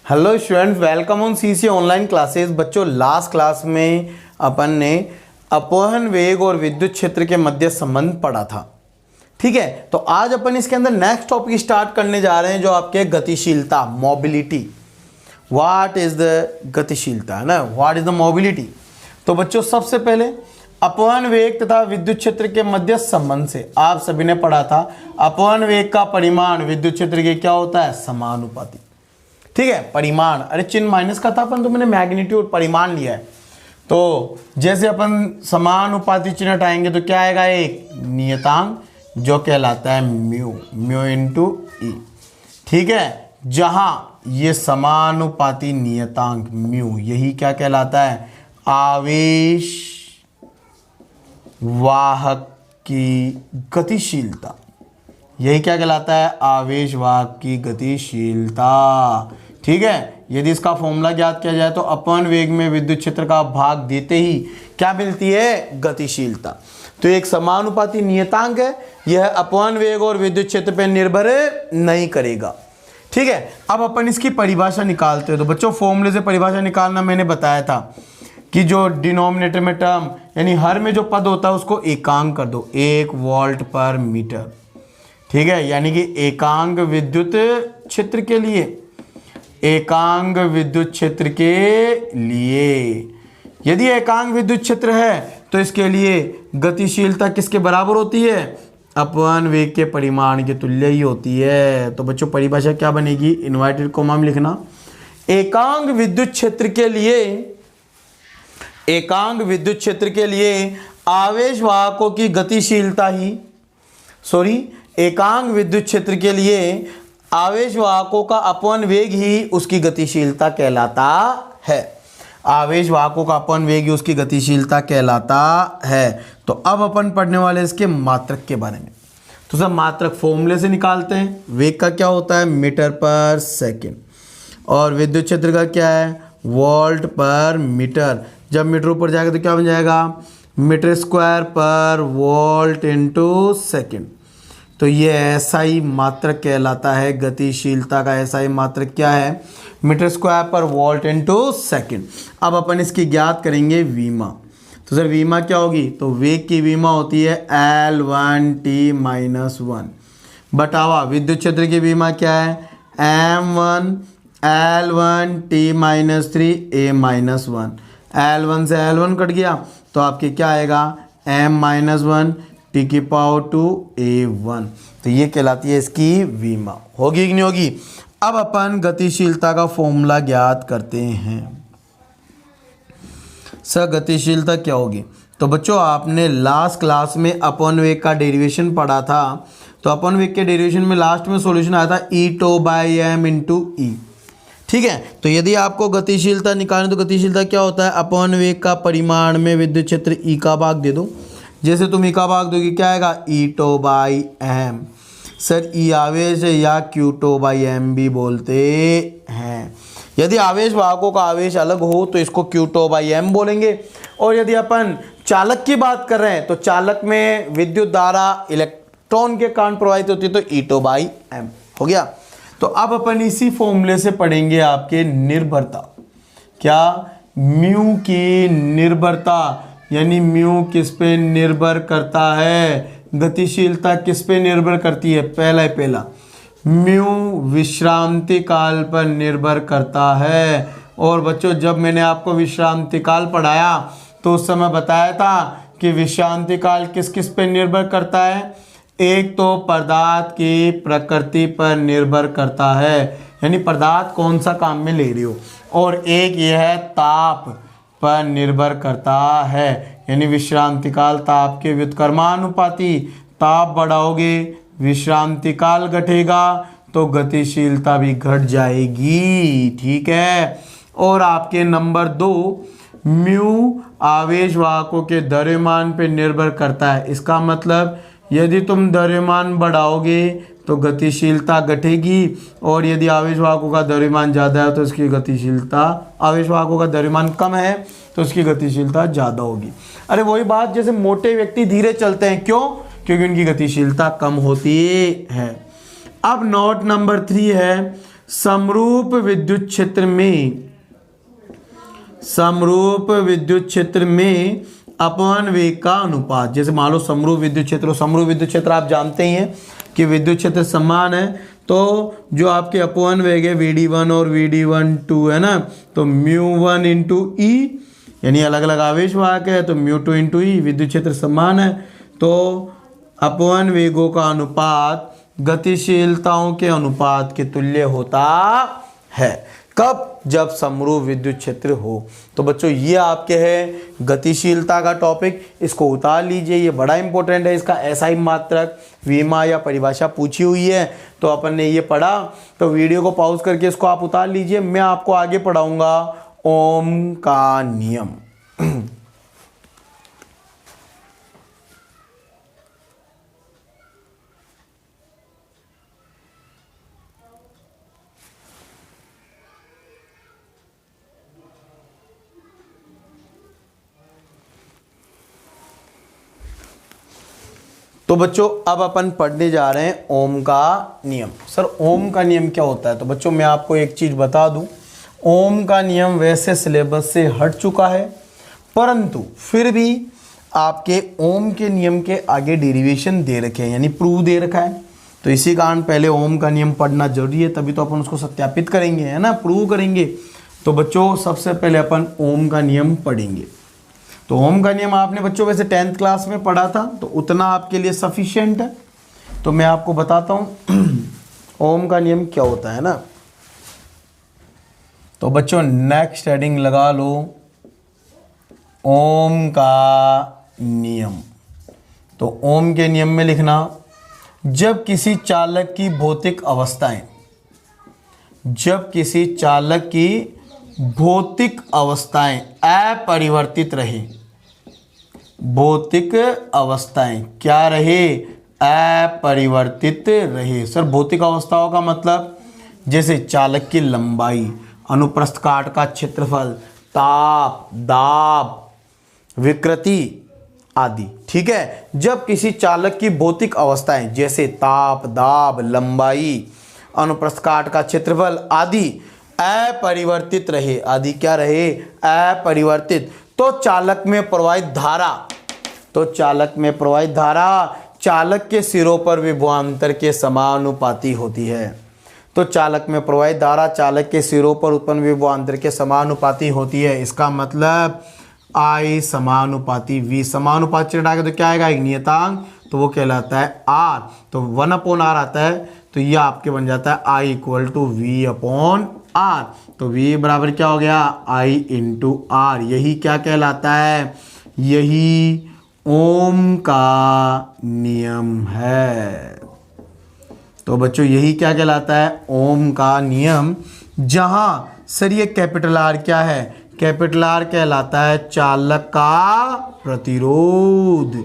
Hello students, welcome on CC online classes. बच्चों, last class में अपन ने अपवहन वेग और विद्युत क्षेत्र के मध्य संबंध पढ़ा था। ठीक है, तो आज अपन इसके अंदर नेक्स्ट टॉपिक स्टार्ट करने जा रहे हैं जो आपके गतिशीलता, मोबिलिटी। व्हाट इज द गतिशीलता, है ना, व्हाट इज द मोबिलिटी। तो बच्चों, सबसे पहले अपवहन वेग तथा विद्युत क्षेत्र के मध्य संबंध से आप सभी ने पढ़ा था। अपवहन वेग का परिमाण विद्युत क्षेत्र के क्या होता है, समानुपाती। ठीक है, परिमाण, अरे चिन्ह माइनस का था अपन, तो मैंने मैग्नीट्यूड परिमाण लिया है। तो जैसे अपन समानुपाती चिन्ह हटाएंगे तो क्या आएगा, एक नियतांक जो कहलाता है म्यू, म्यू इंटू ई। ठीक है, जहां ये समानुपाती नियतांक म्यू, यही क्या कहलाता है, आवेश वाहक की गतिशीलता। यही क्या कहलाता है, आवेश वाहक की गतिशीलता। ठीक है, यदि इसका फॉर्मूला ज्ञात किया जाए तो अपवहन वेग में विद्युत क्षेत्र का भाग देते ही क्या मिलती है, गतिशीलता। तो एक समानुपाती नियतांक है, यह अपवहन वेग और विद्युत क्षेत्र पर निर्भर नहीं करेगा। ठीक है, अब अपन इसकी परिभाषा निकालते हैं। तो बच्चों, फॉर्मूले से परिभाषा निकालना मैंने बताया था कि जो डिनोमिनेटर में टर्म यानी हर में जो पद होता है उसको एकांक कर दो, 1 वोल्ट पर मीटर। ठीक है, यानी कि एकांक विद्युत क्षेत्र के लिए, एकांक विद्युत क्षेत्र के लिए यदि एकांक विद्युत क्षेत्र है तो इसके लिए गतिशीलता किसके बराबर होती है, अपवहन वेग के परिमाण के तुल्य ही होती है। तो बच्चों, परिभाषा क्या बनेगी, इन्वर्टेड कोमा में लिखना, एकांक विद्युत क्षेत्र के लिए, एकांक विद्युत क्षेत्र के लिए आवेश वाहकों की गतिशीलता ही, एकांक विद्युत क्षेत्र के लिए आवेश वाहकों का अपवहन वेग ही उसकी गतिशीलता कहलाता है। आवेश वाहकों का अपवहन वेग ही उसकी गतिशीलता कहलाता है। तो अब अपन पढ़ने वाले इसके मात्रक के बारे में। तो सब मात्रक फॉर्मूले से निकालते हैं। वेग का क्या होता है, मीटर पर सेकेंड, और विद्युत क्षेत्र का क्या है, वोल्ट पर मीटर। जब मीटर ऊपर जाएगा तो क्या बन जाएगा, मीटर स्क्वायर पर वोल्ट इंटू सेकेंड। तो ये एसआई मात्रक कहलाता है, गतिशीलता का एसआई मात्रक क्या है, मीटर स्क्वायर पर वोल्ट इंटू सेकेंड। अब अपन इसकी ज्ञात करेंगे वीमा। तो सर वीमा क्या होगी, तो वेग की वीमा होती है L1t-1 बटावा विद्युत क्षेत्र की वीमा क्या है, M1 L1t-3 A-1। L1 से L1 कट गया तो आपके क्या आएगा, M-1 t⁴ तो ये कहलाती है इसकी वीमा। होगी कि नहीं होगी। अब अपन गतिशीलता का फॉर्मूला ज्ञात करते हैं। सर गतिशीलता क्या होगी, तो बच्चों आपने लास्ट क्लास में अपवहन वेग का डेरिवेशन पढ़ा था। तो अपवहन वेग के डेरिवेशन में लास्ट में सॉल्यूशन आया था E/m इंटू ई। ठीक है, तो यदि आपको गतिशीलता निकालनी तो गतिशीलता क्या होता है, अपवहन वेग का परिमाण में विद्युत क्षेत्र ई का भाग दे दो। जैसे तुम ई का भाग दोगे क्या आएगा, E/m। सर ई आवेश है या Q/m भी बोलते हैं। यदि आवेश वाहकों का आवेश अलग हो तो इसको Q/m बोलेंगे, और यदि अपन चालक की बात कर रहे हैं तो चालक में विद्युत धारा इलेक्ट्रॉन के कारण प्रवाहित होती है तो E/m हो गया। तो अब अपन इसी फॉर्मूले से पढ़ेंगे आपके निर्भरता। क्या, म्यू की निर्भरता, यानी म्यू किस पे निर्भर करता है, गतिशीलता किस पे निर्भर करती है, पहला म्यू विश्रांति काल पर निर्भर करता है। और बच्चों, जब मैंने आपको विश्रांति काल पढ़ाया तो उस समय बताया था कि विश्रांति काल किस किस पे निर्भर करता है, एक तो पदार्थ की प्रकृति पर निर्भर करता है, यानी पदार्थ कौन सा काम में ले रही हो, और एक यह है ताप पर निर्भर करता है, यानी विश्रांति काल ताप के व्युत्क्रमानुपाती, ताप बढ़ाओगे विश्रांति काल घटेगा तो गतिशीलता भी घट जाएगी। ठीक है, और आपके नंबर 2, म्यू आवेश वाहकों के द्रव्यमान पे निर्भर करता है। इसका मतलब यदि तुम द्रव्यमान बढ़ाओगे तो गतिशीलता घटेगी, और यदि आवेश वाहकों का द्रव्यमान ज़्यादा है तो इसकी गतिशीलता, आवेश वाहकों का द्रव्यमान कम है तो उसकी गतिशीलता ज़्यादा होगी। अरे वही बात, जैसे मोटे व्यक्ति धीरे चलते हैं, क्यों, क्योंकि उनकी गतिशीलता कम होती है। अब नोट नंबर 3 है, समरूप विद्युत क्षेत्र में अपवन वेग का अनुपात, जैसे मान लो समरूप विद्युत क्षेत्र आप जानते ही हैं कि विद्युत क्षेत्र समान है, तो जो आपके अपवन वेग है Vd1 और Vd12 है ना, तो μ1 इंटू ई, यानी अलग अलग आवेश वाहक है तो μ2 इंटू ई, विद्युत क्षेत्र समान है, तो अपवन वेगों का अनुपात गतिशीलताओं के अनुपात के तुल्य होता है। कब? जब समरूप विद्युत क्षेत्र हो। तो बच्चों ये आपके है गतिशीलता का टॉपिक, इसको उतार लीजिए, ये बड़ा इंपॉर्टेंट है। इसका एसआई मात्रक, विमा या परिभाषा पूछी हुई है, तो अपन ने ये पढ़ा, तो वीडियो को पॉज करके इसको आप उतार लीजिए। मैं आपको आगे पढ़ाऊंगा ओम का नियम। तो बच्चों अब अपन पढ़ने जा रहे हैं ओम का नियम। सर ओम का नियम क्या होता है? तो बच्चों मैं आपको एक चीज़ बता दूं, ओम का नियम वैसे सिलेबस से हट चुका है, परंतु फिर भी आपके ओम के नियम के आगे डेरिवेशन दे रखे हैं, यानी प्रूव दे रखा है, तो इसी कारण पहले ओम का नियम पढ़ना जरूरी है, तभी तो अपन उसको सत्यापित करेंगे, है ना, प्रूव करेंगे। तो बच्चों सबसे पहले अपन ओम का नियम पढ़ेंगे। तो ओम का नियम आपने बच्चों वैसे 10th क्लास में पढ़ा था, तो उतना आपके लिए सफिशिएंट है। तो मैं आपको बताता हूँ ओम का नियम क्या होता है ना। तो बच्चों नेक्स्ट हेडिंग लगा लो ओम का नियम। तो ओम के नियम में लिखना, जब किसी चालक की भौतिक अवस्थाएं अपरिवर्तित रहे, भौतिक अवस्थाएं क्या रहे? अपरिवर्तित रहे। सर भौतिक अवस्थाओं का मतलब जैसे चालक की लंबाई, अनुप्रस्थ काट का क्षेत्रफल, ताप, दाब, विकृति आदि, ठीक है। जब किसी चालक की भौतिक अवस्थाएं जैसे ताप, दाब, लंबाई, अनुप्रस्थ काट का क्षेत्रफल आदि अपरिवर्तित रहे, आदि क्या रहे? अपरिवर्तित, तो चालक में प्रवाहित धारा चालक के सिरों पर विभवांतर के समानुपाती होती है। तो चालक में प्रवाहित धारा चालक के सिरों पर उत्पन्न विभवांतर के समानुपाती होती है। इसका मतलब I समानुपाती V, समानुपात चिन्ह आगे तो क्या आएगा? एक नियतांक, तो वो कहलाता है R, तो 1/R आता है, तो ये आपके बन जाता है I = V/R। तो V बराबर क्या हो गया? I × R। यही क्या कहलाता है? यही ओम का नियम है। तो बच्चों यही क्या कहलाता है? ओम का नियम। जहां सर ये कैपिटल R क्या है? कैपिटल R कहलाता है चालक का प्रतिरोध।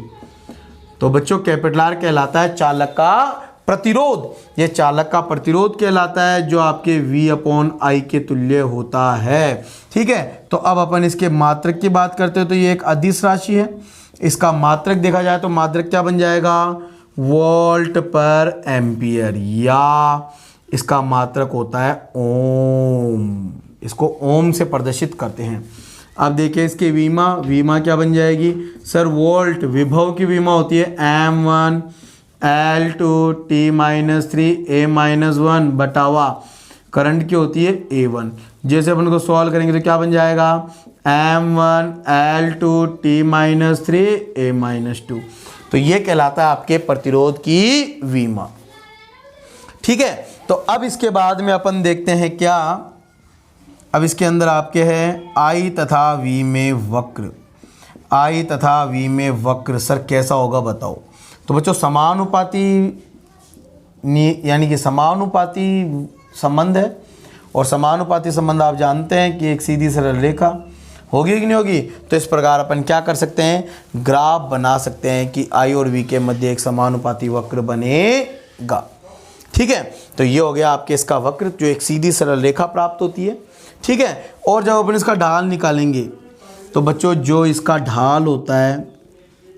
तो बच्चों कैपिटल R कहलाता है चालक का प्रतिरोध, ये चालक का प्रतिरोध कहलाता है, जो आपके V/I के तुल्य होता है, ठीक है। तो अब अपन इसके मात्रक की बात करते हैं, तो ये एक अदिश राशि है। इसका मात्रक देखा जाए तो मात्रक क्या बन जाएगा? वोल्ट/एम्पियर, या इसका मात्रक होता है ओम। इसको ओम से प्रदर्शित करते हैं। अब देखिए इसके वीमा क्या बन जाएगी? सर वोल्ट, विभव की वीमा होती है M1 L2 T-3 A-1 बटावा current की होती है A1। जैसे अपन को सॉल्व करेंगे तो क्या बन जाएगा? M1 L2 T-3 A-2। तो ये कहलाता है आपके प्रतिरोध की वीमा, ठीक है। तो अब इसके बाद में अपन देखते हैं क्या, अब इसके अंदर आपके हैं I तथा V में वक्र। I तथा V में वक्र सर कैसा होगा बताओ? तो बच्चों समानुपाती, यानी कि समानुपाती संबंध है, और समानुपाती संबंध आप जानते हैं कि एक सीधी सरल रेखा होगी कि नहीं होगी। तो इस प्रकार अपन क्या कर सकते हैं? ग्राफ बना सकते हैं कि I और V के मध्य एक समानुपाती वक्र बनेगा, ठीक है। तो ये हो गया आपके इसका वक्र, जो एक सीधी सरल रेखा प्राप्त होती है, ठीक है। और जब अपन इसका ढाल निकालेंगे तो बच्चों जो इसका ढाल होता है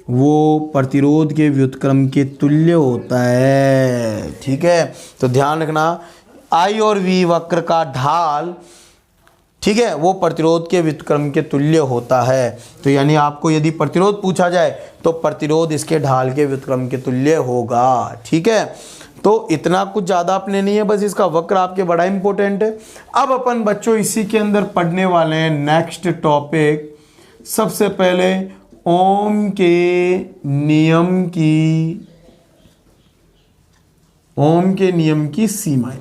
वो प्रतिरोध के व्युत्क्रम के तुल्य होता है, ठीक है। तो ध्यान रखना, आई और वी वक्र का ढाल, ठीक है, वो प्रतिरोध के व्युत्क्रम के तुल्य होता है। तो यानी आपको यदि प्रतिरोध पूछा जाए तो प्रतिरोध इसके ढाल के व्युत्क्रम के तुल्य होगा। ठीक है, तो इतना कुछ ज़्यादा अपने नहीं है, बस इसका वक्र आपके बड़ा इंपॉर्टेंट है। अब अपन बच्चों इसी के अंदर पढ़ने वाले हैं नेक्स्ट टॉपिक। सबसे पहले ओम के नियम की सीमाएं,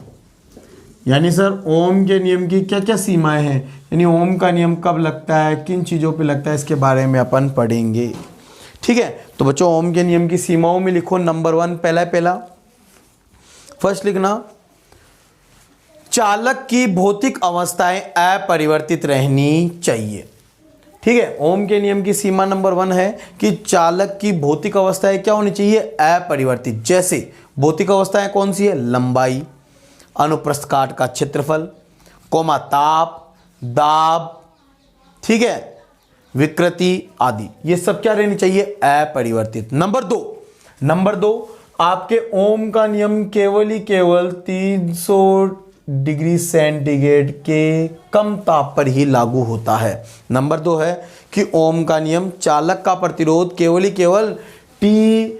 यानी सर ओम के नियम की क्या क्या सीमाएं हैं, यानी ओम का नियम कब लगता है, किन चीज़ों पे लगता है, इसके बारे में अपन पढ़ेंगे। ठीक है, तो बच्चों ओम के नियम की सीमाओं में लिखो नंबर 1, पहला फर्स्ट लिखना, चालक की भौतिक अवस्थाएं अपरिवर्तित रहनी चाहिए। ठीक है, ओम के नियम की सीमा नंबर 1 है कि चालक की भौतिक अवस्थाएं क्या होनी चाहिए, अपरिवर्तित। जैसे भौतिक अवस्थाएं कौन सी है, लंबाई, अनुप्रस्थ काट का क्षेत्रफल, कोमा ताप, दाब, ठीक है, विकृति आदि, ये सब क्या रहनी चाहिए, अपरिवर्तित। नंबर दो आपके ओम का नियम केवल 300 डिग्री सेंटीग्रेड के कम ताप पर ही लागू होता है। नंबर 2 है कि ओम का नियम चालक का प्रतिरोध केवल T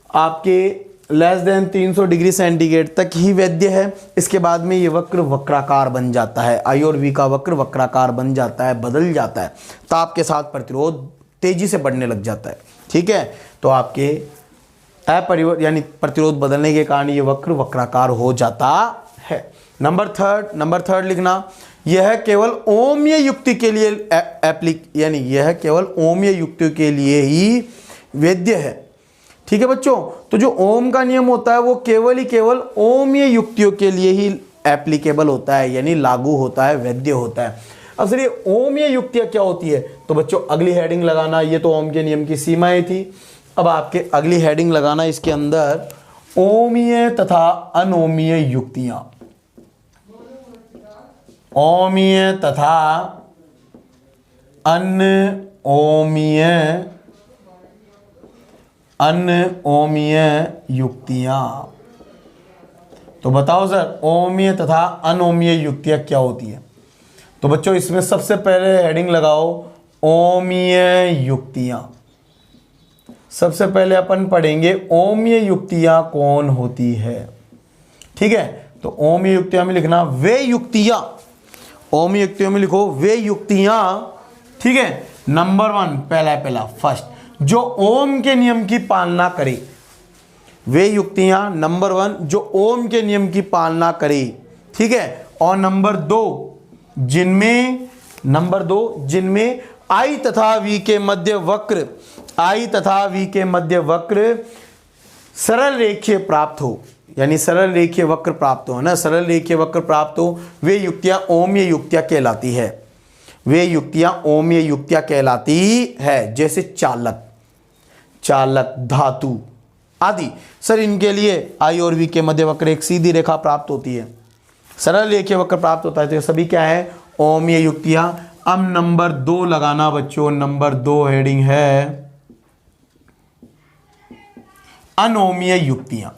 आपके लेस देन 300 डिग्री सेंटीग्रेड तक ही वैध है। इसके बाद में ये वक्र वक्राकार बन जाता है, आई और वी का वक्र वक्राकार बन जाता है, बदल जाता है, ताप के साथ प्रतिरोध तेजी से बढ़ने लग जाता है। ठीक है, तो आपके यानी प्रतिरोध बदलने के कारण ये वक्र वक्राकार हो जाता है। नंबर थर्ड लिखना, यह केवल ओमीय युक्ति के लिए यानी यह केवल ओमीय युक्ति के लिए ही वैध है। ठीक है बच्चों, तो जो ओम का नियम होता है वो केवल ओमीय युक्तियों के लिए ही एप्लीकेबल होता है, यानी लागू होता है, वैध होता है। अब सर ये ओमीय युक्तियां क्या होती है, तो बच्चों अगली हेडिंग लगाना, ये तो ओम के नियम की सीमाएं थी। अब आपके अगली हेडिंग लगाना इसके अंदर, ओमीय तथा अनोमीय युक्तियां। ओमीय तथा अनओमीय युक्तियां। तो बताओ सर ओमीय तथा अनोमीय युक्तियां क्या होती है। तो बच्चों इसमें सबसे पहले हेडिंग लगाओ ओमीय युक्तियां। सबसे पहले अपन पढ़ेंगे ओमीय युक्तियां कौन होती है। ठीक है, तो ओमीय युक्तियां में लिखना वे युक्तियां, ओमीय युक्तियों में लिखो वे युक्तियां। ठीक है, नंबर 1 पहला फर्स्ट, जो ओम के नियम की पालना करे। वे युक्तियां नंबर 1 जो ओम के नियम की पालना करे। ठीक है, और नंबर 2 जिनमें आई तथा वी के मध्य वक्र सरल रेखीय प्राप्त हो, यानी सरल रेखीय वक्र प्राप्त हो ना, सरल रेखीय वक्र प्राप्त हो, वे युक्तियां ओमीय युक्तियां कहलाती है। वे युक्तियां ओमीय युक्तियां कहलाती है, जैसे चालक धातु आदि। सर इनके लिए आई और वी के मध्य वक्र एक सीधी रेखा प्राप्त होती है, सरल रेखीय वक्र प्राप्त होता है, तो ये सभी क्या है, ओमीय युक्तियां। अब नंबर 2 लगाना बच्चों, नंबर 2 हेडिंग है अनोमीय युक्तियां।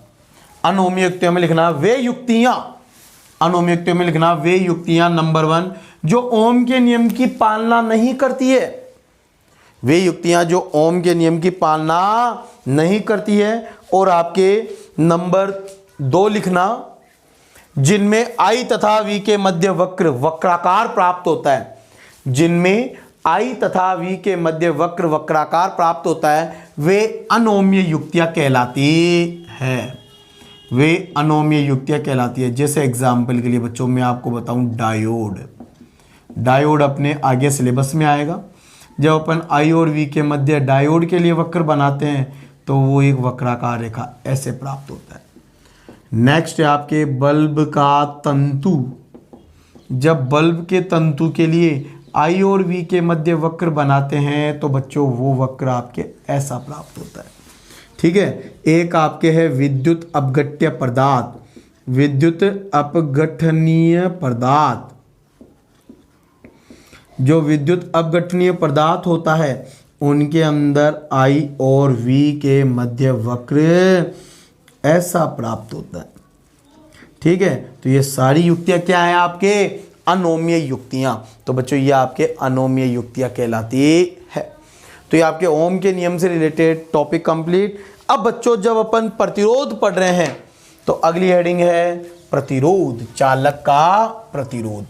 अनोमीय युक्तियों में लिखना वे युक्तियां नंबर 1 जो ओम के नियम की पालना नहीं करती है। वे युक्तियां जो ओम के नियम की पालना नहीं करती है। और आपके नंबर 2 लिखना, जिनमें आई तथा वी के मध्य वक्र वक्राकार प्राप्त होता है। जिनमें आई तथा वी के मध्य वक्र वक्राकार प्राप्त होता है, वे अनोमीय युक्तियां कहलाती है। वे अनोमीय युक्तियां कहलाती है। जैसे एग्जाम्पल के लिए बच्चों मैं आपको बताऊं, डायोड अपने आगे सिलेबस में आएगा। जब अपन आई और वी के मध्य डायोड के लिए वक्र बनाते हैं तो वो एक वक्राकार रेखा ऐसे प्राप्त होता है। नेक्स्ट है आपके बल्ब का तंतु। जब बल्ब के तंतु के लिए आई और वी के मध्य वक्र बनाते हैं तो बच्चों वो वक्र आपके ऐसा प्राप्त होता है। ठीक है, एक आपके है विद्युत अपघट्य पदार्थ, विद्युत अपघटनीय पदार्थ। जो विद्युत अपघटनीय पदार्थ होता है उनके अंदर आई और वी के मध्य वक्र ऐसा प्राप्त होता है। ठीक है, तो ये सारी युक्तियां क्या है आपके अनोमीय युक्तियां। तो बच्चों ये आपके अनोमीय युक्तियां कहलाती है। तो ये आपके ओम के नियम से रिलेटेड टॉपिक कंप्लीट। अब बच्चों जब अपन प्रतिरोध पढ़ रहे हैं तो अगली हेडिंग है प्रतिरोध, चालक का प्रतिरोध।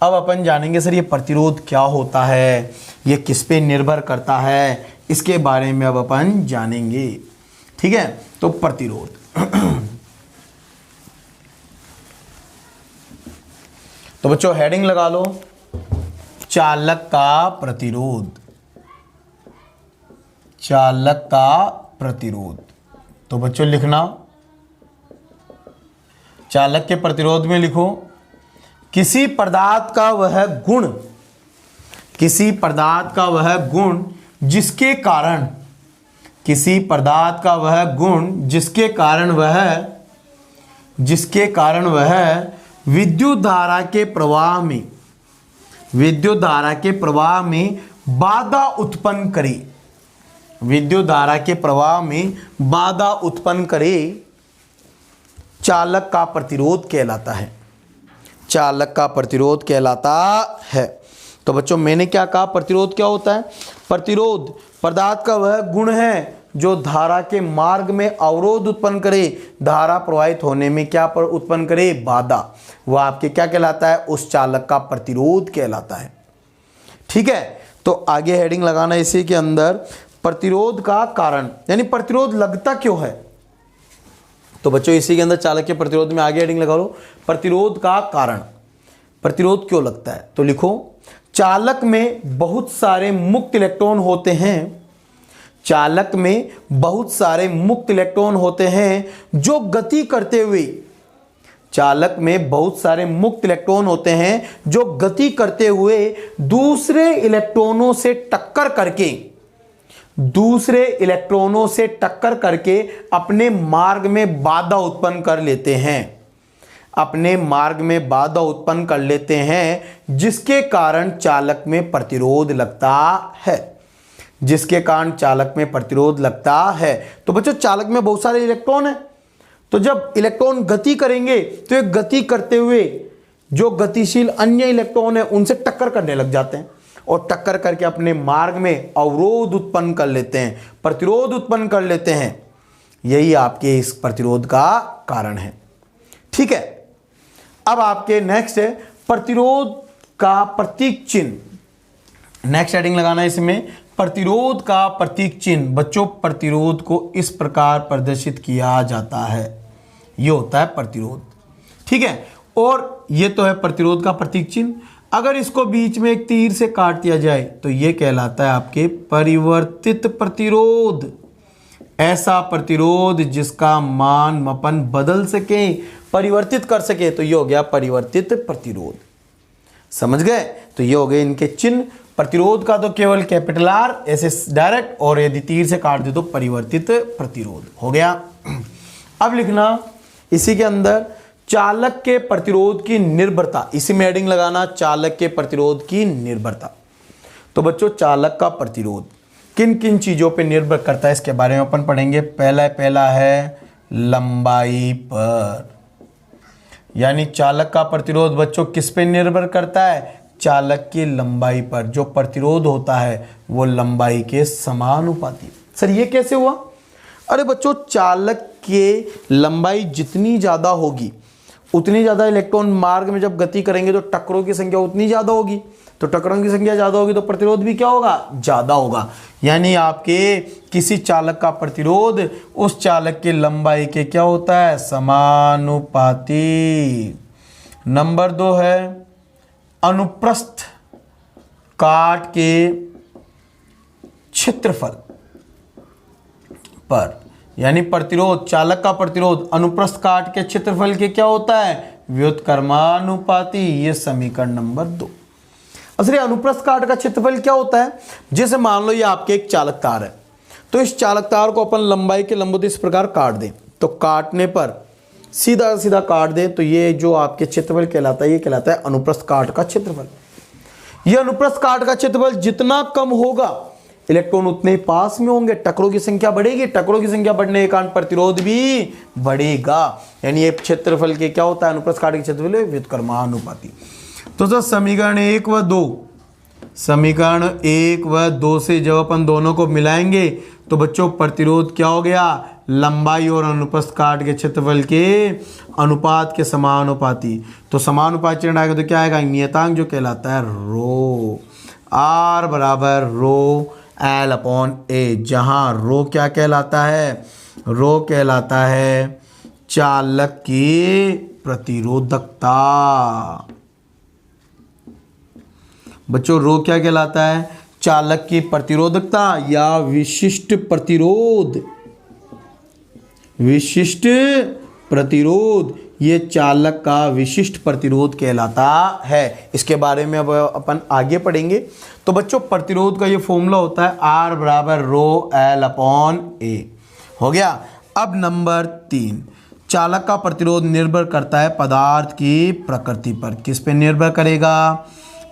अब अपन जानेंगे सर ये प्रतिरोध क्या होता है, ये किस पे निर्भर करता है, इसके बारे में अब अपन जानेंगे। ठीक है, तो प्रतिरोध तो बच्चों हेडिंग लगा लो, चालक का प्रतिरोध, चालक का प्रतिरोध। तो बच्चों लिखना, चालक के प्रतिरोध में लिखो, किसी पदार्थ का वह गुण, किसी पदार्थ का वह गुण जिसके कारण, किसी पदार्थ का वह गुण जिसके कारण वह विद्युत धारा के प्रवाह में, विद्युत धारा के प्रवाह में बाधा उत्पन्न करे, विद्युत धारा के प्रवाह में बाधा उत्पन्न करे, चालक का प्रतिरोध कहलाता है, चालक का प्रतिरोध कहलाता है। तो बच्चों मैंने क्या कहा, प्रतिरोध क्या होता है? प्रतिरोध पदार्थ का वह गुण है जो धारा के मार्ग में अवरोध उत्पन्न करे, धारा प्रवाहित होने में क्या उत्पन्न करे, बाधा। वह आपके क्या कहलाता है, उस चालक का प्रतिरोध कहलाता है। ठीक है, तो आगे हेडिंग लगाना इसी के अंदर, प्रतिरोध का कारण, यानी प्रतिरोध लगता क्यों है। तो बच्चों इसी के अंदर चालक के प्रतिरोध में आगे हेडिंग लगा लो, प्रतिरोध का कारण, प्रतिरोध क्यों लगता है। तो लिखो, चालक में बहुत सारे मुक्त इलेक्ट्रॉन होते हैं, चालक में बहुत सारे मुक्त इलेक्ट्रॉन होते हैं जो गति करते हुए, चालक में बहुत सारे मुक्त इलेक्ट्रॉन होते हैं जो गति करते हुए दूसरे इलेक्ट्रॉनों से टक्कर करके, दूसरे इलेक्ट्रॉनों से टक्कर करके अपने मार्ग में बाधा उत्पन्न कर लेते हैं, अपने मार्ग में बाधा उत्पन्न कर लेते हैं, जिसके कारण चालक में प्रतिरोध लगता है, जिसके कारण चालक में प्रतिरोध लगता है। तो बच्चों चालक में बहुत सारे इलेक्ट्रॉन हैं, तो जब इलेक्ट्रॉन गति करेंगे तो ये गति करते हुए जो गतिशील अन्य इलेक्ट्रॉन है उनसे टक्कर करने लग जाते हैं और टक्कर करके अपने मार्ग में अवरोध उत्पन्न कर लेते हैं, प्रतिरोध उत्पन्न कर लेते हैं। यही आपके इस प्रतिरोध का कारण है। ठीक है, अब आपके नेक्स्ट है प्रतिरोध का प्रतीक चिन्ह। नेक्स्ट हेडिंग लगाना है इसमें, प्रतिरोध का प्रतीक चिन्ह। बच्चों प्रतिरोध को इस प्रकार प्रदर्शित किया जाता है, ये होता है प्रतिरोध। ठीक है, और ये तो है प्रतिरोध का प्रतीक चिन्ह। अगर इसको बीच में एक तीर से काट दिया जाए तो ये कहलाता है आपके परिवर्तित प्रतिरोध। ऐसा प्रतिरोध जिसका मान मापन बदल सके, परिवर्तित कर सके, तो ये हो गया परिवर्तित प्रतिरोध। समझ गए? तो ये हो गए इनके चिन्ह। प्रतिरोध का तो केवल कैपिटल आर ऐसे डायरेक्ट, और यदि तीर से काट दे तो परिवर्तित प्रतिरोध हो गया। अब लिखना इसी के अंदर चालक के प्रतिरोध की निर्भरता, इसी में हेडिंग लगाना, चालक के प्रतिरोध की निर्भरता। तो बच्चों चालक का प्रतिरोध किन किन चीजों पे निर्भर करता है इसके बारे में अपन पढ़ेंगे। पहला है लंबाई पर, यानी चालक का प्रतिरोध बच्चों किस पे निर्भर करता है, चालक की लंबाई पर। जो प्रतिरोध होता है वो लंबाई के समानुपाती। सर ये कैसे हुआ? अरे बच्चों चालक के लंबाई जितनी ज़्यादा होगी उतनी ज़्यादा इलेक्ट्रॉन मार्ग में जब गति करेंगे तो टक्करों की संख्या उतनी ज़्यादा होगी, तो टक्करों की संख्या ज़्यादा होगी तो प्रतिरोध भी क्या होगा, ज़्यादा होगा। यानी आपके किसी चालक का प्रतिरोध उस चालक की लंबाई के क्या होता है, समानुपाती। नंबर 2 है अनुप्रस्थ काट के क्षेत्रफल पर, यानी प्रतिरोध, चालक का प्रतिरोध अनुप्रस्थ काट के क्षेत्रफल के क्या होता है, व्युत्क्रमानुपाती। ये समीकरण नंबर 2। असली अनुप्रस्थ काट का क्षेत्रफल क्या होता है, जैसे मान लो ये आपके एक चालक तार है, तो इस चालक तार को अपन लंबाई के लंबवत इस प्रकार काट दें, तो काटने पर सीधा सीधा काट दें तो ये जो आपके क्षेत्रफल कहलाता है, ये कहलाता है अनुप्रस्थ काट का क्षेत्रफल। ये अनुप्रस्थ काट का क्षेत्रफल जितना कम होगा इलेक्ट्रॉन उतने ही पास में होंगे, टकरों की संख्या बढ़ेगी, टकरों की संख्या बढ़ने के कारण प्रतिरोध भी बढ़ेगा। यानी ये क्षेत्रफल के क्या होता है, अनुप्रस्थ काट के क्षेत्रफल व्युत्क्रमानुपाती। तो सर समीकरण 1 व 2, समीकरण 1 व 2 से जब अपन दोनों को मिलाएंगे तो बच्चों प्रतिरोध क्या हो गया, लंबाई और अनुप्रस्थ काट के क्षेत्रफल के अनुपात के समानुपाती। तो समानुपाती चिन्ह आएगा तो क्या आएगा, नियतांक जो कहलाता है रो, आर बराबर रो एल अपॉन ए, जहां रो क्या कहलाता है, रो कहलाता है चालक की प्रतिरोधकता। बच्चों रो क्या कहलाता है, चालक की प्रतिरोधकता या विशिष्ट प्रतिरोध, विशिष्ट प्रतिरोध ये चालक का विशिष्ट प्रतिरोध कहलाता है। इसके बारे में अब अपन आगे पढ़ेंगे। तो बच्चों प्रतिरोध का ये फॉर्मूला होता है आर बराबर रो एल अपॉन ए, हो गया। अब नंबर 3, चालक का प्रतिरोध निर्भर करता है पदार्थ की प्रकृति पर। किस पे निर्भर करेगा,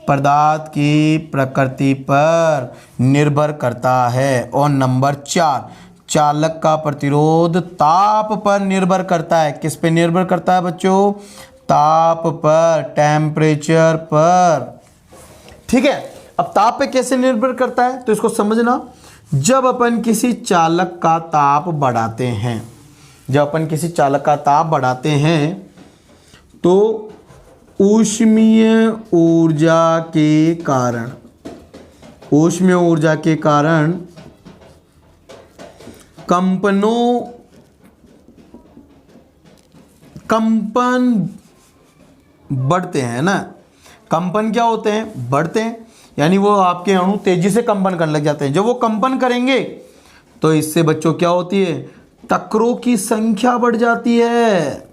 पदार्थ की प्रकृति पर निर्भर करता है। और नंबर 4, चालक का प्रतिरोध ताप पर निर्भर करता है। किस पे निर्भर करता है बच्चों, ताप पर, टेम्परेचर पर। ठीक है, अब ताप पे कैसे निर्भर करता है तो इसको समझना। जब अपन किसी चालक का ताप बढ़ाते हैं, जब अपन किसी चालक का ताप बढ़ाते हैं तो ऊष्मीय ऊर्जा के कारण, ऊष्मीय ऊर्जा के कारण कंपन बढ़ते हैं ना। कंपन क्या होते हैं, बढ़ते हैं, यानी वो आपके अणु तेजी से कंपन करने लग जाते हैं। जब वो कंपन करेंगे तो इससे बच्चों क्या होती है, टकरों की संख्या बढ़ जाती है,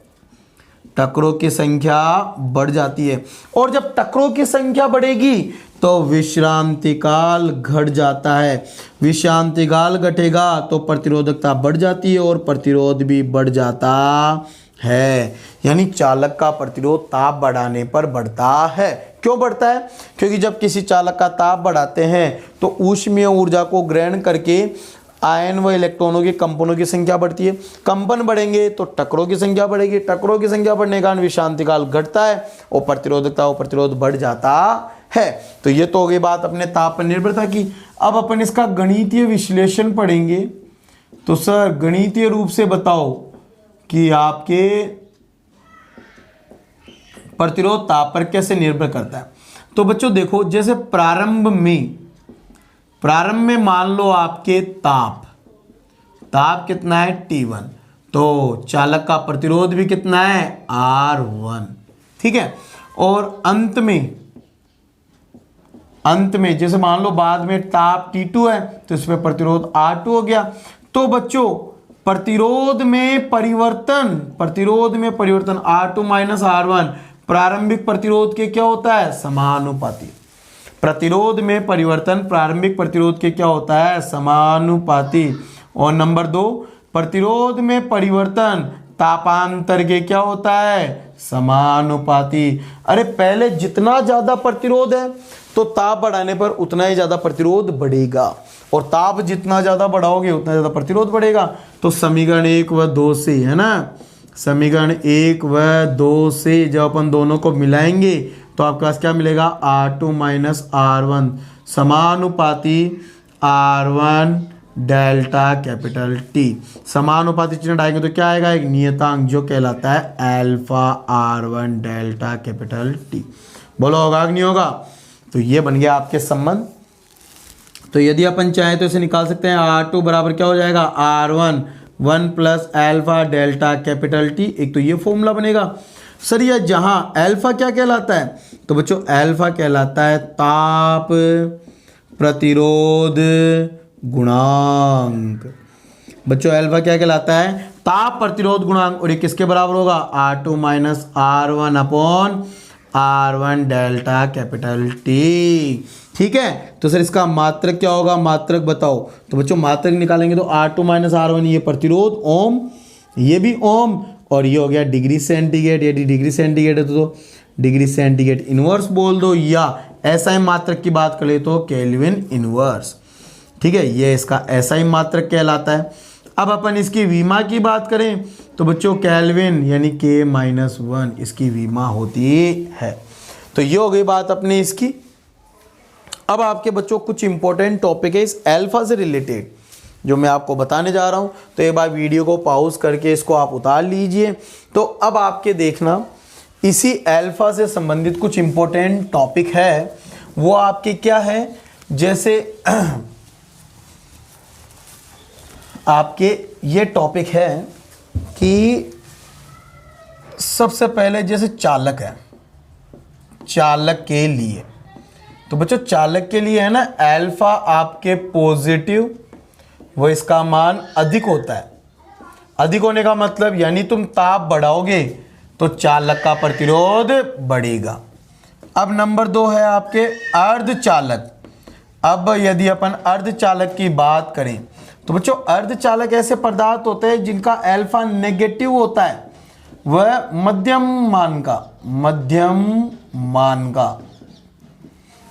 टकरों की संख्या बढ़ जाती है। और जब टकरों की संख्या बढ़ेगी तो विश्रांति काल घट जाता है, विश्रांति काल घटेगा तो प्रतिरोधकता बढ़ जाती है और प्रतिरोध भी बढ़ जाता है। यानी चालक का प्रतिरोध ताप बढ़ाने पर बढ़ता है। क्यों बढ़ता है, क्योंकि जब किसी चालक का ताप बढ़ाते हैं तो ऊष्मीय ऊर्जा को ग्रहण करके आयन व इलेक्ट्रॉनों के कंपनों की संख्या बढ़ती है। कंपन बढ़ेंगे तो टकरों की संख्या बढ़ेगी, टकरों की संख्या बढ़ने के कारण विश्रांति काल घटता है और प्रतिरोधकता और प्रतिरोध बढ़ जाता है। तो ये तो हो गई बात अपने ताप पर निर्भरता की। अब अपन इसका गणितीय विश्लेषण पढ़ेंगे। तो सर गणितीय रूप से बताओ कि आपके प्रतिरोध ताप पर कैसे निर्भर करता है। तो बच्चों देखो, जैसे प्रारंभ में मान लो आपके ताप कितना है T1, तो चालक का प्रतिरोध भी कितना है R1, ठीक है। और अंत में जैसे मान लो बाद में ताप T2 है तो इसमें प्रतिरोध R2 हो गया। तो बच्चों प्रतिरोध में परिवर्तन R2 माइनस R1 प्रारंभिक प्रतिरोध के क्या होता है, समानुपाती। प्रतिरोध में परिवर्तन प्रारंभिक प्रतिरोध के क्या होता है, समानुपाती। और नंबर 2, प्रतिरोध में परिवर्तन तापांतर के क्या होता है, समानुपाती। अरे पहले जितना ज्यादा प्रतिरोध है तो ताप बढ़ाने पर उतना ही ज्यादा प्रतिरोध बढ़ेगा, और ताप जितना ज्यादा बढ़ाओगे उतना ज्यादा प्रतिरोध बढ़ेगा। तो समीकरण 1 व 2 से, है ना, समीकरण 1 व 2 से जब अपन दोनों को मिलाएंगे तो आपके पास क्या मिलेगा, R2 माइनस R1 समानुपाती R1 डेल्टा कैपिटल T। समानुपाती चिन्ह डालेंगे तो क्या आएगा, एक नियतांक जो कहलाता है alpha R1 delta capital T। बोलो होगा कि नहीं होगा। तो ये बन गया आपके संबंध। तो यदि अपन चाहें तो इसे निकाल सकते हैं। R2 बराबर क्या हो जाएगा, R1 1 plus alpha delta capital T। एक तो ये फॉर्मूला बनेगा। सर ये जहां अल्फा क्या कहलाता है, तो बच्चों अल्फा कहलाता है ताप प्रतिरोध गुणांक। बच्चों अल्फा क्या कहलाता है, ताप प्रतिरोध गुणांक। और ये किसके बराबर होगा, R2 minus R1 upon R1 delta capital T। ठीक है। तो सर इसका मात्रक क्या होगा, मात्रक बताओ। तो बच्चों मात्रक निकालेंगे तो R2 माइनस R1 ये प्रतिरोध ओम, ये भी ओम, और ये हो गया डिग्री सेंटीग्रेड। यदि डिग्री सेंटीग्रेड है तो डिग्री सेंटीग्रेड इनवर्स बोल दो, या ऐसा ही मात्रक की बात करें तो केल्विन इनवर्स। ठीक है, ये इसका SI मात्रक कहलाता है। अब अपन इसकी विमा की बात करें तो बच्चों केल्विन यानी K-1 इसकी विमा होती है। तो ये हो गई बात अपने इसकी। अब आपके बच्चों कुछ इंपॉर्टेंट टॉपिक है इस अल्फा से रिलेटेड जो मैं आपको बताने जा रहा हूं, तो एक बार वीडियो को पॉज करके इसको आप उतार लीजिए। तो अब आपके देखना इसी अल्फा से संबंधित कुछ इंपॉर्टेंट टॉपिक है, वो आपके क्या है, जैसे आपके ये टॉपिक है कि सबसे पहले जैसे चालक है, चालक के लिए, तो बच्चों चालक के लिए है ना अल्फा आपके पॉजिटिव, वो इसका मान अधिक होता है। अधिक होने का मतलब यानी तुम ताप बढ़ाओगे तो चालक का प्रतिरोध बढ़ेगा। अब नंबर 2 है आपके अर्धचालक। अब यदि अपन अर्धचालक की बात करें तो बच्चों अर्धचालक ऐसे पदार्थ होते हैं जिनका अल्फा नेगेटिव होता है, वह मध्यम मान का,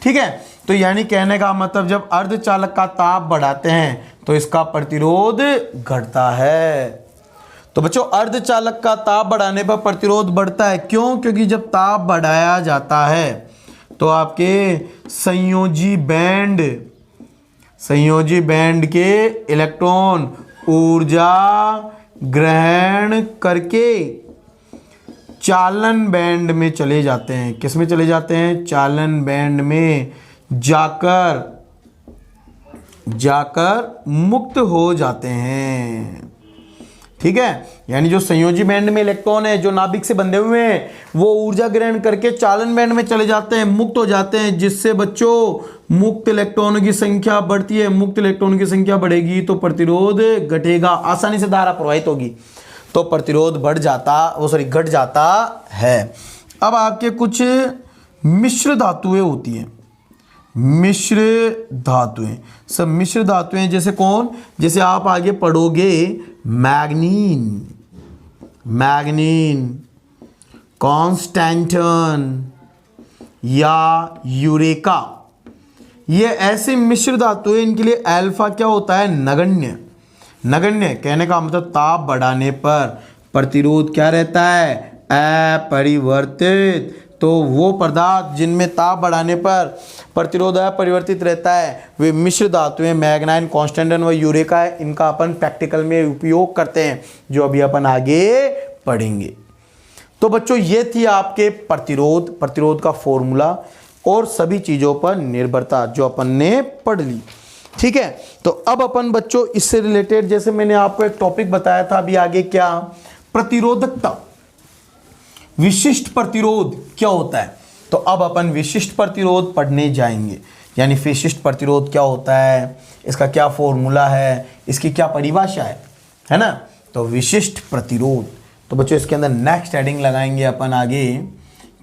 ठीक है। तो यानी कहने का मतलब जब अर्धचालक का ताप बढ़ाते हैं तो इसका प्रतिरोध घटता है। तो बच्चों अर्धचालक का ताप बढ़ाने पर प्रतिरोध बढ़ता है, क्यों? क्योंकि जब ताप बढ़ाया जाता है तो आपके संयोजी बैंड के इलेक्ट्रॉन ऊर्जा ग्रहण करके चालन बैंड में चले जाते हैं। किस में चले जाते हैं? चालन बैंड में जाकर मुक्त हो जाते हैं, ठीक है। यानी जो संयोजी बैंड में इलेक्ट्रॉन है जो नाभिक से बंधे हुए हैं वो ऊर्जा ग्रहण करके चालन बैंड में चले जाते हैं, मुक्त हो जाते हैं, जिससे बच्चों मुक्त इलेक्ट्रॉनों की संख्या बढ़ती है। मुक्त इलेक्ट्रॉनों की संख्या बढ़ेगी तो प्रतिरोध घटेगा, आसानी से धारा प्रवाहित होगी तो प्रतिरोध घट जाता है। अब आपके कुछ मिश्र धातुएं होती हैं, मिश्र धातुएं जैसे कौन? जैसे आप आगे पढ़ोगे मैग्नीन, कॉन्स्टेंटन या यूरेका, ये ऐसे मिश्र धातुएं, इनके लिए अल्फा क्या होता है? नगण्य। कहने का मतलब ताप बढ़ाने पर प्रतिरोध क्या रहता है? अपरिवर्तित। तो वो पदार्थ जिनमें ताप बढ़ाने पर प्रतिरोध अपरिवर्तित रहता है वे मिश्र धातुएं मैग्नाइन, कॉन्स्टेंटन व यूरेका है। इनका अपन प्रैक्टिकल में उपयोग करते हैं जो अभी अपन आगे पढ़ेंगे। तो बच्चों ये थी आपके प्रतिरोध का फॉर्मूला और सभी चीज़ों पर निर्भरता जो अपन ने पढ़ ली, ठीक है। तो अब अपन बच्चों इससे रिलेटेड जैसे मैंने आपको एक टॉपिक बताया था अभी आगे, क्या? प्रतिरोधकता, विशिष्ट प्रतिरोध क्या होता है। तो अब अपन विशिष्ट प्रतिरोध पढ़ने जाएंगे, यानी विशिष्ट प्रतिरोध क्या होता है, इसका क्या फॉर्मूला है, इसकी क्या परिभाषा है ना। तो विशिष्ट प्रतिरोध, तो बच्चों इसके अंदर नेक्स्ट हेडिंग लगाएंगे अपन आगे,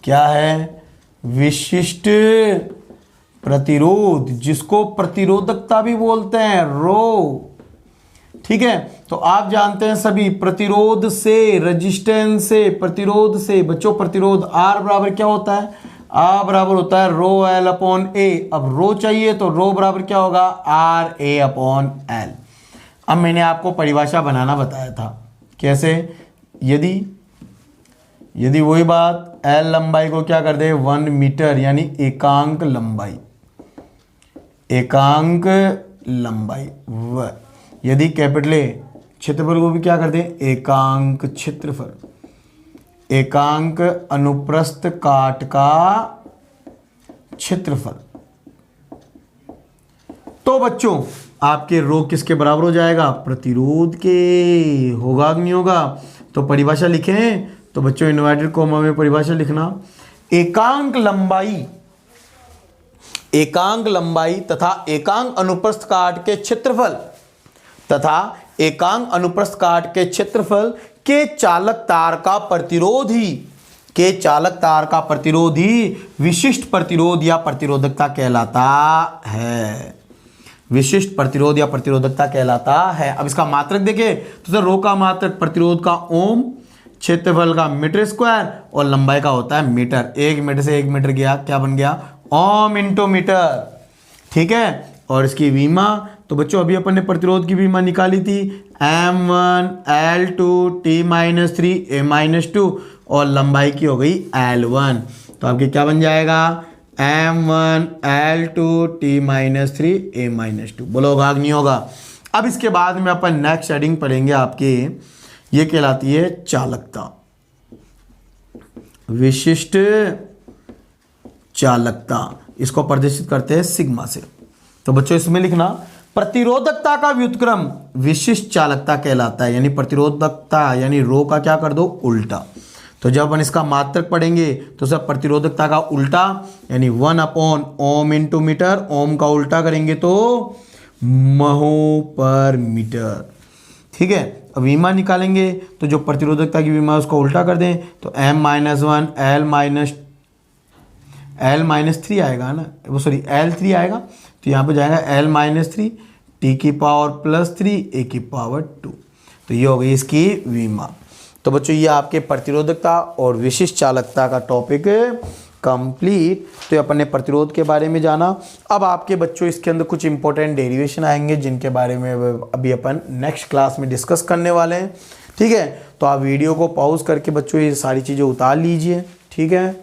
क्या है? विशिष्ट प्रतिरोध, जिसको प्रतिरोधकता भी बोलते हैं, रो, ठीक है। तो आप जानते हैं सभी प्रतिरोध से, रेजिस्टेंस से, प्रतिरोध से बच्चों प्रतिरोध R बराबर क्या होता है? R बराबर होता है रो L अपॉन ए। अब रो चाहिए तो रो बराबर क्या होगा? RA upon L। अब मैंने आपको परिभाषा बनाना बताया था, कैसे? यदि वही बात L लंबाई को क्या कर दे? 1 मीटर, यानी एकांक लंबाई व यदि कैपिटल ए क्षेत्रफल को भी क्या कर दे? एकांक क्षेत्रफल, एकांक अनुप्रस्थ काट का क्षेत्रफल। तो बच्चों आपके रो किसके बराबर हो जाएगा? प्रतिरोध के। होगा कि नहीं होगा? तो परिभाषा लिखें तो बच्चों इन्वर्टेड कोमा में परिभाषा लिखना, एकांक लंबाई तथा एकांक अनुप्रस्थ काट के क्षेत्रफल तथा एकांक अनुप्रस्थ काट के क्षेत्रफल के चालक तार का प्रतिरोध ही विशिष्ट प्रतिरोध या प्रतिरोधकता कहलाता है। विशिष्ट प्रतिरोध या प्रतिरोधकता कहलाता है। अब इसका मात्रक देखें तो रो का मात्रक प्रतिरोध का ओम, क्षेत्रफल का मीटर स्क्वायर और लंबाई का होता है मीटर। 1 मीटर से 1 मीटर गया, क्या बन गया? ओम इंटू मीटर, ठीक है। और इसकी वीमा, तो बच्चों अभी अपन ने प्रतिरोध की वीमा निकाली थी M1 L2 T-3 A-2 और लंबाई की हो गई L1। तो आपके क्या बन जाएगा M1 L2 T-3 A-2। बोलो होगा कि नहीं होगा। अब इसके बाद में अपन नेक्स्ट हेडिंग पढ़ेंगे आपके, ये कहलाती है चालकता, विशिष्ट चालकता। इसको प्रदर्शित करते हैं सिग्मा से। तो बच्चों इसमें लिखना प्रतिरोधकता का व्युत्क्रम विशिष्ट चालकता कहलाता है, यानी प्रतिरोधकता यानी रो का क्या कर दो उल्टा। तो जब अपन इसका मात्रक पढ़ेंगे तो सब प्रतिरोधकता का उल्टा यानी 1/ओम इंटू मीटर, ओम का उल्टा करेंगे तो महो पर मीटर। ठीक है, अब वीमा निकालेंगे तो जो प्रतिरोधकता की वीमा उसको उल्टा कर दें तो M-1 L-3 आएगा ना, वो सॉरी L3 आएगा, तो यहाँ पे जाएगा L-3 T⁻+3 A⁻²। तो ये हो गई इसकी वीमा। तो बच्चों ये आपके प्रतिरोधकता और विशिष्ट चालकता का टॉपिक कंप्लीट। तो अपन ने प्रतिरोध के बारे में जाना। अब आपके बच्चों इसके अंदर कुछ इंपॉर्टेंट डेरिवेशन आएंगे जिनके बारे में अभी अपन नेक्स्ट क्लास में डिस्कस करने वाले हैं। ठीक है, तो आप वीडियो को पॉज करके बच्चों ये सारी चीज़ें उतार लीजिए। ठीक है।